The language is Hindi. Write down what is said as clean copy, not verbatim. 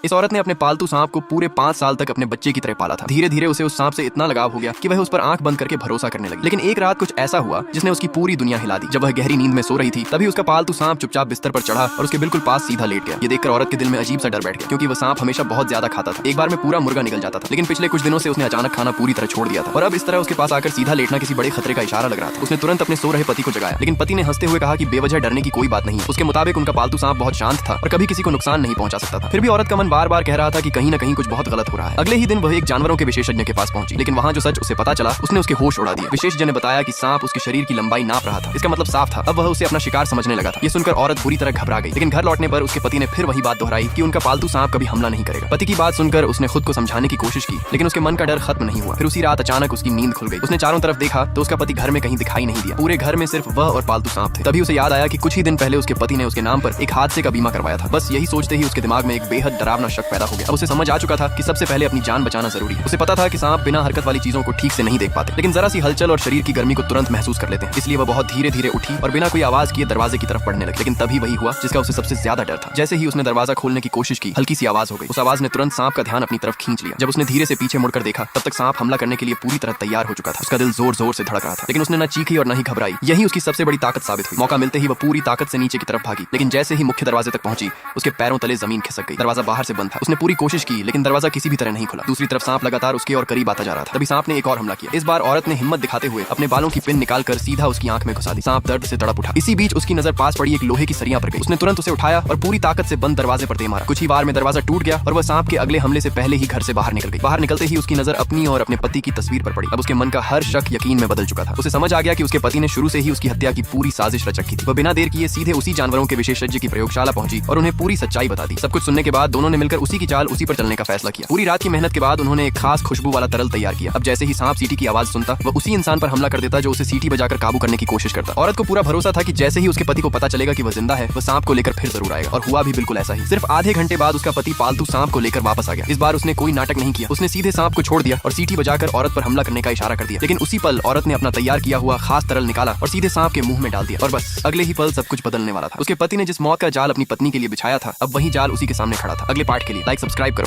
इस औरत ने अपने पालतू सांप को पूरे 5 साल तक अपने बच्चे की तरह पाला था। धीरे धीरे उसे उस सांप से इतना लगाव हो गया कि वह उस पर आंख बंद करके भरोसा करने लगी। लेकिन एक रात कुछ ऐसा हुआ जिसने उसकी पूरी दुनिया हिला दी। जब वह गहरी नींद में सो रही थी तभी उसका पालतू सांप चुपचाप बिस्तर पर चढ़ा और उसके बिल्कुल पास सीधा लेट गया। ये देखकर औरत के दिल में अजीब सा डर बैठ गया, क्योंकि वह सांप हमेशा बहुत ज्यादा खाता था। एक बार में पूरा मुर्गा निकल जाता था, लेकिन पिछले कुछ दिनों से उसने अचानक खाना पूरी तरह छोड़ दिया था और अब इस तरह उसके पास आकर सीधा लेटना किसी बड़े खतरे का इशारा लग रहा था। उसने तुरंत अपने सो रहे पति को जगाया, लेकिन पति ने हंसते हुए कहा कि बेवजह डरने की कोई बात नहीं है। उसके मुताबिक उनका पालतू सांप बहुत शांत था और कभी किसी को नुकसान नहीं पहुंचा सकता था। फिर भी औरत का मन बार बार कह रहा था कि कहीं न कहीं कुछ बहुत गलत हो रहा है। अगले ही दिन वह एक जानवरों के विशेषज्ञ के पास पहुंची, लेकिन वहां जो सच उसे पता चला उसने उसके होश उड़ा दिए। विशेषज्ञ ने बताया कि सांप उसके शरीर की लंबाई नाप रहा था। इसका मतलब साफ था, अब वह उसे अपना शिकार समझने लगा था। ये सुनकर औरत बुरी तरह घबरा गई, लेकिन घर लौटने पर उसके पति ने फिर वही बात दोहराई कि उनका पालतू सांप कभी हमला नहीं करेगा। पति की बात सुनकर उसने खुद को समझाने की कोशिश की, लेकिन उसके मन का डर खत्म नहीं हुआ। फिर उसी रात अचानक उसकी नींद खुल गई। उसने चारों तरफ देखा तो उसका पति घर में कहीं दिखाई नहीं दिया। पूरे घर में सिर्फ वह और पालतू सांप थे। तभी उसे याद आया कि कुछ ही दिन पहले उसके पति ने उसके नाम पर एक हादसे का बीमा करवाया था। बस यही सोचते ही उसके दिमाग में एक बेहद डरावना शक पैदा हो गया। अब उसे समझ आ चुका था कि सबसे पहले अपनी जान बचाना जरूरी है। उसे पता था कि सांप बिना हरकत वाली चीजों को ठीक से नहीं देख पाते, लेकिन जरा सी हलचल और शरीर की गर्मी को तुरंत महसूस कर लेते हैं। इसलिए वह बहुत धीरे धीरे उठी और बिना कोई आवाज किए दरवाजे की तरफ बढ़ने लगी। लेकिन तभी वही हुआ जिसका उसे सबसे ज्यादा डर था। जैसे ही उसने दरवाजा खोलने की कोशिश की, हल्की सी आवाज हो गई। उस आवाज ने तुरंत सांप का ध्यान अपनी तरफ खींच लिया। जब उसने धीरे से पीछे मुड़कर देखा, तब तक सांप हमला करने के लिए पूरी तरह तैयार हो चुका था। उसका दिल जोर जोर से धड़क रहा था, लेकिन उसने न चीखी और न ही घबराई। यही उसकी सबसे बड़ी ताकत साबित हुई। मौका मिलते ही वह पूरी ताकत से नीचे की तरफ भागी, लेकिन जैसे ही मुख्य दरवाजे तक पहुंची, उसके पैरों तले जमीन खिसक गई। दरवाजा बाहर से बंद था। उसने पूरी कोशिश की, लेकिन दरवाजा किसी भी तरह नहीं खुला। दूसरी तरफ सांप लगातार उसके और करीब आता जा रहा था। तभी सांप ने एक और हमला किया। इस बार औरत ने हिम्मत दिखाते हुए अपने बालों की पिन निकालकर सीधा उसकी आंख में घुसा दी। सांप दर्द से तड़प उठा। इसी बीच उसकी नजर पास पड़ी एक लोहे की सरिया पर गई। उसने तुरंत उसे उठाया और पूरी ताकत से बंद दरवाजे पर दे मारा। कुछ ही बार में दरवाजा टूट गया और वह सांप के अगले हमले से पहले ही घर से बाहर निकल गई। बाहर निकलते ही उसकी नजर अपनी और अपने पति की तस्वीर पर पड़ी। अब उसके मन का हर शक यकीन में बदल चुका था। उसे समझ आ गया कि उसके पति ने शुरू से ही उसकी हत्या की पूरी साजिश रच रखी थी। वह बिना देर किए सीधे उसी जानवरों के विशेषज्ञ की प्रयोगशाला पहुंची और उन्हें पूरी सच्चाई बता दी। सब कुछ सुनने के बाद दोनों ने मिलकर उसी की चाल उसी पर चलने का फैसला किया। पूरी रात की मेहनत के बाद उन्होंने एक खास खुशबू वाला तरल तैयार किया। अब जैसे ही सांप सीटी की आवाज सुनता, वह उसी इंसान पर हमला कर देता जो उसे सीटी बजाकर काबू करने की कोशिश करता। औरत को पूरा भरोसा था कि जैसे ही उसके पति को पता चलेगा कि वह जिंदा है, वह सांप को लेकर फिर जरूर आएगा। और हुआ भी बिल्कुल ऐसा ही। सिर्फ आधे घंटे बाद उसका पति पालतू सांप को लेकर वापस आ गया। इस बार उसने कोई नाटक नहीं किया। उसने सीधे सांप को छोड़ दिया और सीटी बजाकर औरत पर हमला करने का इशारा कर दिया। लेकिन उसी पल औरत ने अपना तैयार किया हुआ खास तरल निकाला और सीधे सांप के मुंह में डाल दिया। और बस अगले ही पल सब कुछ बदलने वाला था। उसके पति ने जिस मौत का जाल अपनी पत्नी के लिए बिछाया था, अब वही जाल उसी के सामने खड़ा था। अगले पार्ट के लिए लाइक सब्सक्राइब करो।